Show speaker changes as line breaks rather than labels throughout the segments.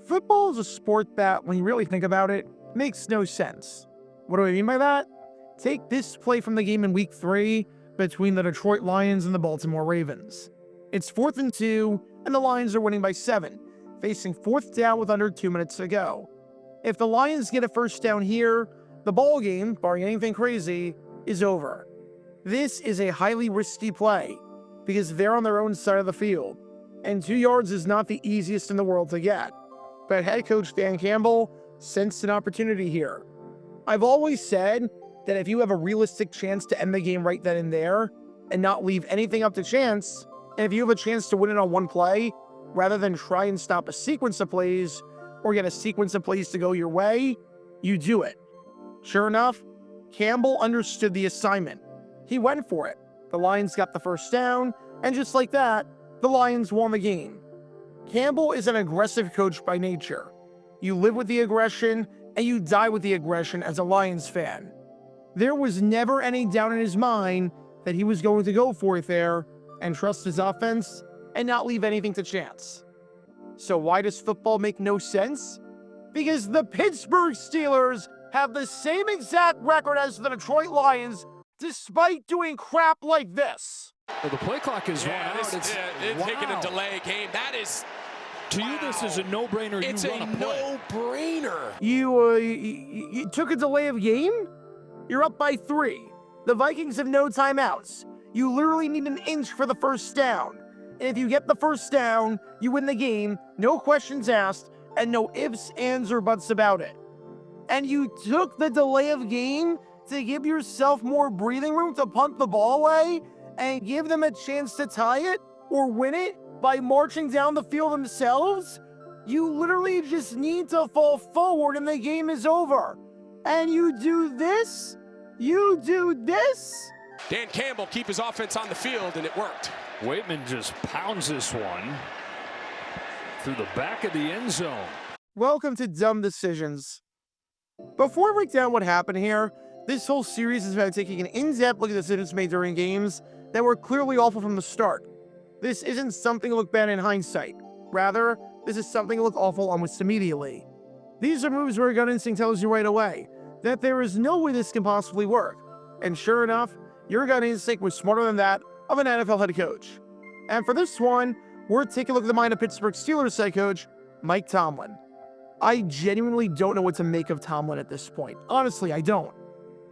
Football is a sport that, when you really think about it, makes no sense. What do I mean by that? Take this play from the game in Week 3 between the Detroit Lions and the Baltimore Ravens. It's 4th and 2, and the Lions are winning by 7, facing 4th down with under 2 minutes to go. If the Lions get a first down here, the ball game, barring anything crazy, is over. This is a highly risky play because they're on their own side of the field, and 2 yards is not the easiest in the world to get. But head coach Dan Campbell sensed an opportunity here. I've always said that if you have a realistic chance to end the game right then and there and not leave anything up to chance, and if you have a chance to win it on one play, rather than try and stop a sequence of plays or get a sequence of plays to go your way, you do it. Sure enough, Campbell understood the assignment. He went for it. The Lions got the first down, and just like that, the Lions won the game. Campbell is an aggressive coach by nature. You live with the aggression, and you die with the aggression as a Lions fan. There was never any doubt in his mind that he was going to go for it there and trust his offense and not leave anything to chance. So why does football make no sense? Because the Pittsburgh Steelers have the same exact record as the Detroit Lions despite doing crap like this.
Well, the play clock is run out.
It's taking a delay game. That is...
To you, this is a no-brainer.
It's a no-brainer.
You took a delay of game? You're up by 3. The Vikings have no timeouts. You literally need an inch for the first down. And if you get the first down, you win the game, no questions asked, and no ifs, ands, or buts about it. And you took the delay of game to give yourself more breathing room to punt the ball away and give them a chance to tie it or win it by marching down the field themselves? You literally just need to fall forward and the game is over. And you do this? You do this?
Dan Campbell keep his offense on the field, and it worked.
Waitman just pounds this one through the back of the end zone.
Welcome to Dumb Decisions. Before I break down what happened here, this whole series is about taking an in-depth look at decisions made during games that were clearly awful from the start. This isn't something to look bad in hindsight. Rather, this is something to look awful almost immediately. These are moves where gut instinct tells you right away that there is no way this can possibly work. And sure enough, your gut instinct was smarter than that of an NFL head coach. And for this one, we're taking a look at the mind of Pittsburgh Steelers head coach, Mike Tomlin. I genuinely don't know what to make of Tomlin at this point. Honestly, I don't.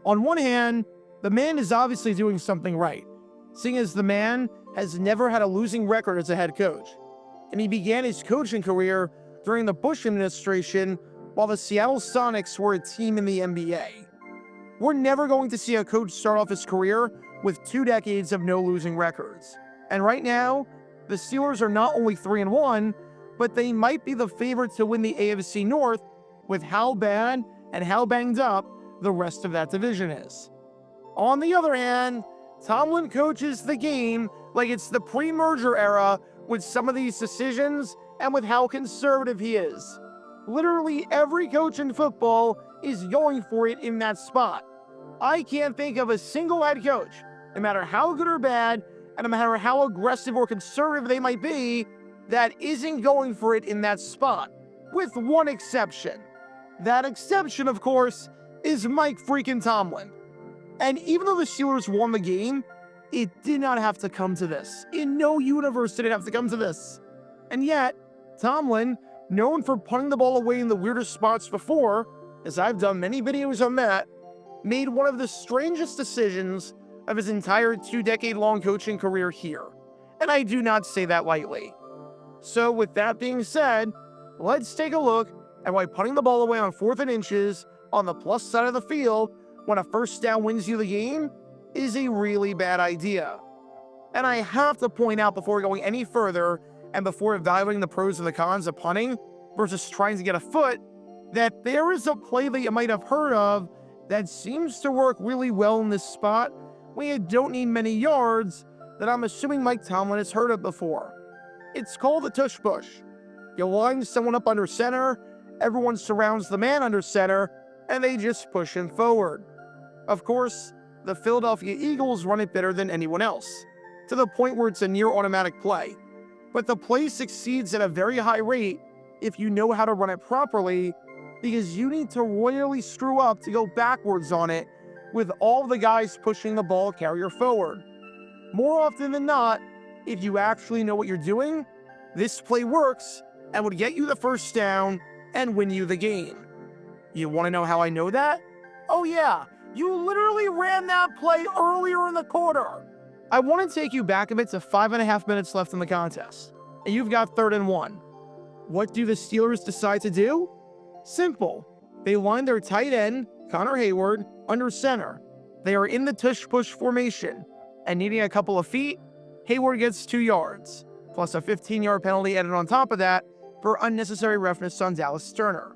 On one hand, the man is obviously doing something right, seeing as the man has never had a losing record as a head coach. And he began his coaching career during the Bush administration while the Seattle Sonics were a team in the NBA. We're never going to see a coach start off his career with 2 decades of no losing records. And right now, the Steelers are not only 3-1, but they might be the favorite to win the AFC North with how bad and how banged up the rest of that division is. On the other hand, Tomlin coaches the game like it's the pre-merger era with some of these decisions and with how conservative he is. Literally every coach in football is going for it in that spot. I can't think of a single head coach, no matter how good or bad, and no matter how aggressive or conservative they might be, that isn't going for it in that spot, with one exception. That exception, of course, is Mike freaking Tomlin. And even though the Steelers won the game, it did not have to come to this. In no universe did it have to come to this. And yet, Tomlin, known for punting the ball away in the weirdest spots before, as I've done many videos on that, made one of the strangest decisions of his entire 2-decade-long coaching career here. And I do not say that lightly. So with that being said, let's take a look at why punting the ball away on 4th and inches on the plus side of the field when a first down wins you the game is a really bad idea. And I have to point out before going any further and before evaluating the pros and the cons of punting versus trying to get a foot, that there is a play that you might have heard of that seems to work really well in this spot when you don't need many yards that I'm assuming Mike Tomlin has heard of before. It's called the tush push. You line someone up under center, everyone surrounds the man under center, and they just push him forward. Of course, the Philadelphia Eagles run it better than anyone else, to the point where it's a near automatic play. But the play succeeds at a very high rate if you know how to run it properly, because you need to royally screw up to go backwards on it with all the guys pushing the ball carrier forward. More often than not, if you actually know what you're doing, this play works and would get you the first down and win you the game. You want to know how I know that? Oh yeah, you literally ran that play earlier in the quarter. I want to take you back a bit to 5.5 minutes left in the contest, and you've got 3rd and 1. What do the Steelers decide to do? Simple. They line their tight end, Connor Hayward, under center. They are in the tush-push formation, and needing a couple of feet, Hayward gets 2 yards, plus a 15-yard penalty added on top of that for unnecessary roughness on Dallas Sterner.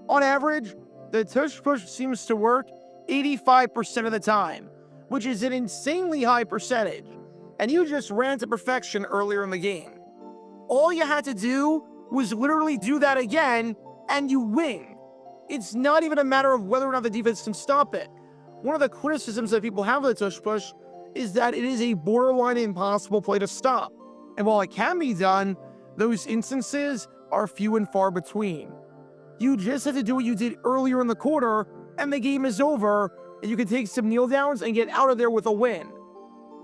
On average, the tush-push seems to work 85% of the time, which is an insanely high percentage, and you just ran to perfection earlier in the game. All you had to do was literally do that again, and you win. It's not even a matter of whether or not the defense can stop it. One of the criticisms that people have of the tush-push is that it is a borderline impossible play to stop. And while it can be done, those instances are few and far between. You just have to do what you did earlier in the quarter, and the game is over, and you can take some kneel downs and get out of there with a win.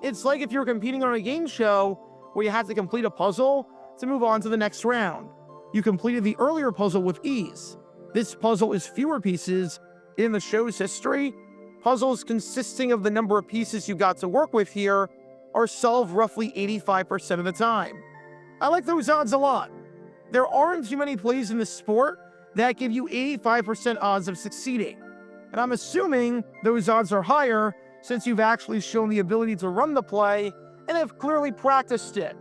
It's like if you're competing on a game show where you had to complete a puzzle to move on to the next round. You completed the earlier puzzle with ease. This puzzle is fewer pieces. In the show's history, puzzles consisting of the number of pieces you got to work with here are solved roughly 85% of the time. I like those odds a lot. There aren't too many plays in the sport that give you 85% odds of succeeding. And I'm assuming those odds are higher since you've actually shown the ability to run the play and have clearly practiced it.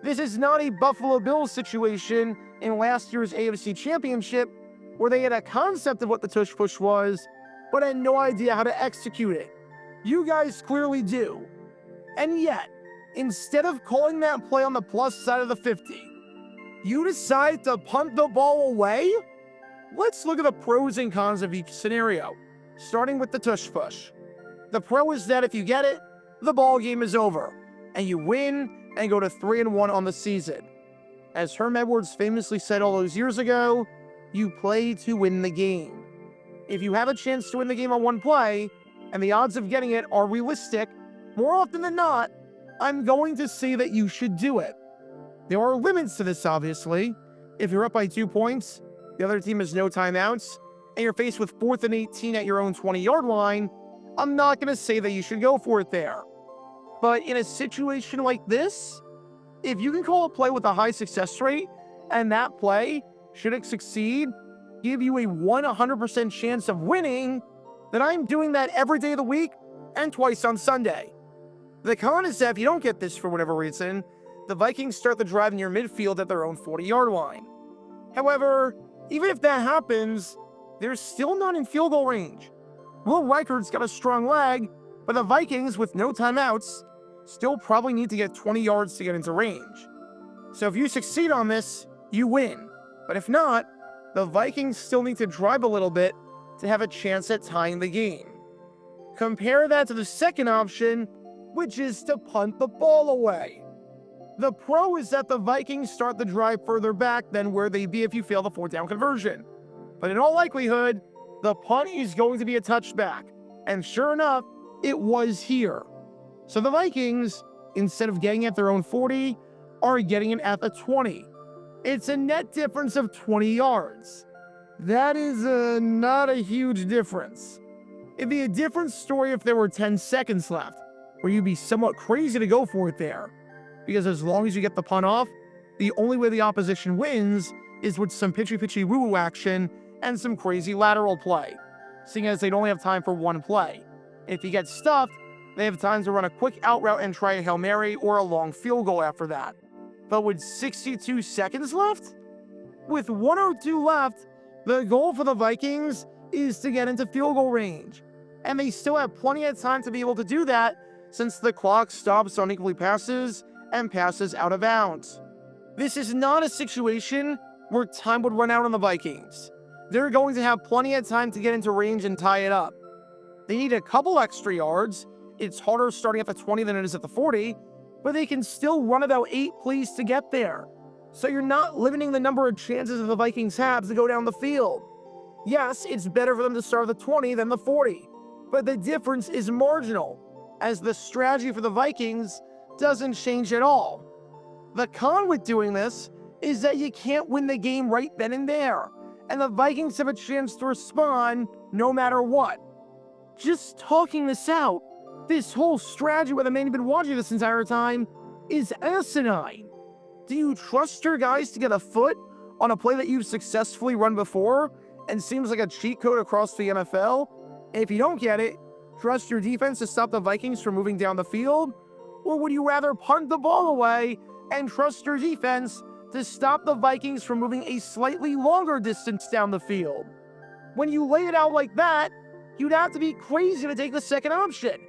This is not a Buffalo Bills situation in last year's AFC Championship where they had a concept of what the tush-push was, but had no idea how to execute it. You guys clearly do. And yet, instead of calling that play on the plus side of the 50, you decide to punt the ball away? Let's look at the pros and cons of each scenario, starting with the tush-push. The pro is that if you get it, the ball game is over, and you win and go to 3-1 on the season. As Herm Edwards famously said all those years ago, you play to win the game. If you have a chance to win the game on one play, and the odds of getting it are realistic, more often than not, I'm going to say that you should do it. There are limits to this, obviously. If you're up by 2 points, the other team has no timeouts, and you're faced with 4th and 18 at your own 20-yard line, I'm not going to say that you should go for it there. But in a situation like this, if you can call a play with a high success rate, and that play, should it succeed, give you a 100% chance of winning, then I'm doing that every day of the week and twice on Sunday. The con is that if you don't get this for whatever reason, the Vikings start the drive in your midfield at their own 40-yard line. However, even if that happens, they're still not in field goal range. Will Reichard's got a strong leg, but the Vikings, with no timeouts, still probably need to get 20 yards to get into range. So if you succeed on this, you win. But if not, the Vikings still need to drive a little bit to have a chance at tying the game. Compare that to the second option, which is to punt the ball away. The pro is that the Vikings start the drive further back than where they'd be if you fail the 4th down conversion. But in all likelihood, the punt is going to be a touchback. And sure enough, it was here. So the Vikings, instead of getting at their own 40, are getting it at the 20. It's a net difference of 20 yards. That is not a huge difference. It'd be a different story if there were 10 seconds left, where you'd be somewhat crazy to go for it there. Because as long as you get the punt off, the only way the opposition wins is with some pitchy woo-woo action and some crazy lateral play, seeing as they'd only have time for one play. If you get stuffed, they have time to run a quick out route and try a Hail Mary or a long field goal after that. But with 62 seconds left? With 102 left, the goal for the Vikings is to get into field goal range. And they still have plenty of time to be able to do that since the clock stops on incomplete passes and passes out of bounds. This is not a situation where time would run out on the Vikings. They're going to have plenty of time to get into range and tie it up. They need a couple extra yards. It's harder starting at the 20 than it is at the 40, but they can still run about 8 plays to get there. So you're not limiting the number of chances that the Vikings have to go down the field. Yes, it's better for them to start the 20 than the 40, but the difference is marginal, as the strategy for the Vikings doesn't change at all. The con with doing this is that you can't win the game right then and there, and the Vikings have a chance to respond no matter what. Just talking this out, this whole strategy where the man you've been watching this entire time is asinine. Do you trust your guys to get a foot on a play that you've successfully run before and seems like a cheat code across the NFL? And if you don't get it, trust your defense to stop the Vikings from moving down the field? Or would you rather punt the ball away and trust your defense to stop the Vikings from moving a slightly longer distance down the field? When you lay it out like that, you'd have to be crazy to take the second option.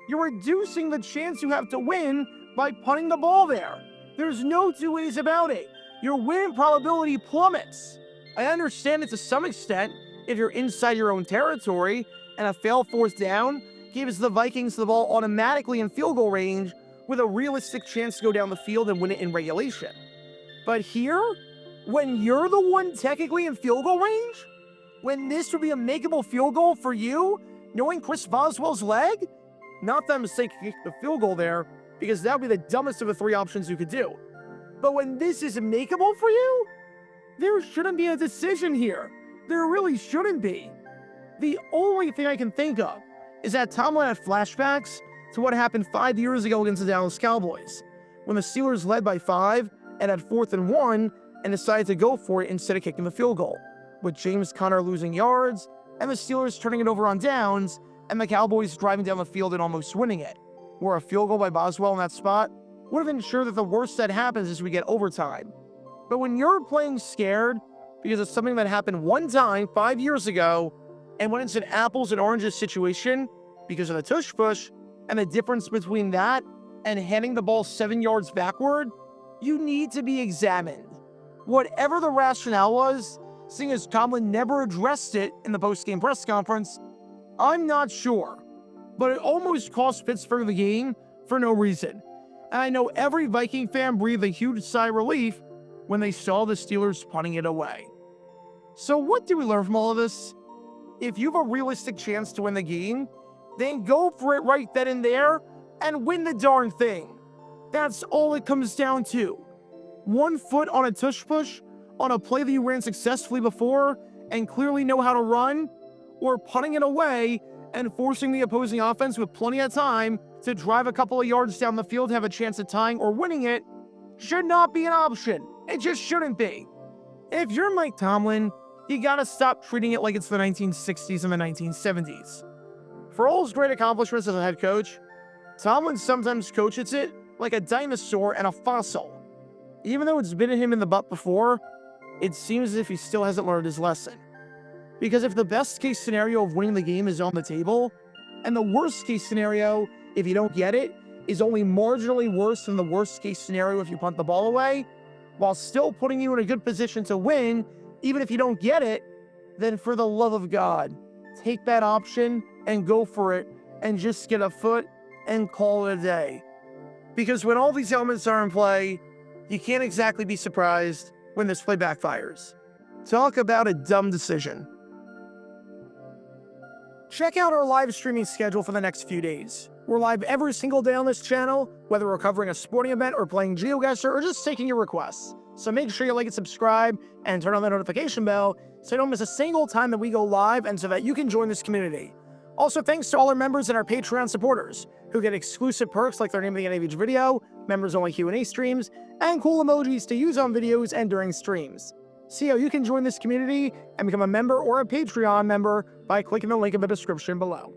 You're reducing the chance you have to win by punting the ball there. There's no two ways about it. Your win probability plummets. I understand it to some extent if you're inside your own territory and a failed fourth down gives the Vikings the ball automatically in field goal range with a realistic chance to go down the field and win it in regulation. But here, when you're the one technically in field goal range, when this would be a makeable field goal for you, knowing Chris Boswell's leg, not that I'm saying kick the field goal there, because that would be the dumbest of the three options you could do. But when this is makeable for you, there shouldn't be a decision here. There really shouldn't be. The only thing I can think of is that Tomlin had flashbacks to what happened 5 years ago against the Dallas Cowboys, when the Steelers led by 5 and had 4th and 1 and decided to go for it instead of kicking the field goal, with James Conner losing yards and the Steelers turning it over on downs and the Cowboys driving down the field and almost winning it, where a field goal by Boswell in that spot would have ensured that the worst that happens is we get overtime. But when you're playing scared because of something that happened one time 5 years ago, and when it's an apples and oranges situation because of the tush push, and the difference between that and handing the ball 7 yards backward, you need to be examined. Whatever the rationale was, seeing as Tomlin never addressed it in the post-game press conference, I'm not sure. But it almost cost Pittsburgh the game for no reason. And I know every Viking fan breathed a huge sigh of relief when they saw the Steelers punting it away. So what do we learn from all of this? If you have a realistic chance to win the game, then go for it right then and there and win the darn thing. That's all it comes down to. 1 foot on a tush push on a play that you ran successfully before and clearly know how to run, or punting it away and forcing the opposing offense with plenty of time to drive a couple of yards down the field to have a chance of tying or winning it should not be an option. It just shouldn't be. If you're Mike Tomlin, you gotta stop treating it like it's the 1960s and the 1970s. For all his great accomplishments as a head coach, Tomlin sometimes coaches it like a dinosaur and a fossil. Even though it's bitten him in the butt before, it seems as if he still hasn't learned his lesson. Because if the best case scenario of winning the game is on the table, and the worst case scenario, if you don't get it, is only marginally worse than the worst case scenario if you punt the ball away, while still putting you in a good position to win, even if you don't get it, then for the love of God, take that option and go for it and just get a foot and call it a day. Because when all these elements are in play, you can't exactly be surprised when this play backfires. Talk about a dumb decision. Check out our live streaming schedule for the next few days. We're live every single day on this channel, whether we're covering a sporting event or playing GeoGuessr or just taking your requests. So make sure you like and subscribe and turn on the notification bell so you don't miss a single time that we go live and so that you can join this community. Also, thanks to all our members and our Patreon supporters who get exclusive perks like their name at the end of each video, members-only Q&A streams, and cool emojis to use on videos and during streams. See how you can join this community and become a member or a Patreon member by clicking the link in the description below.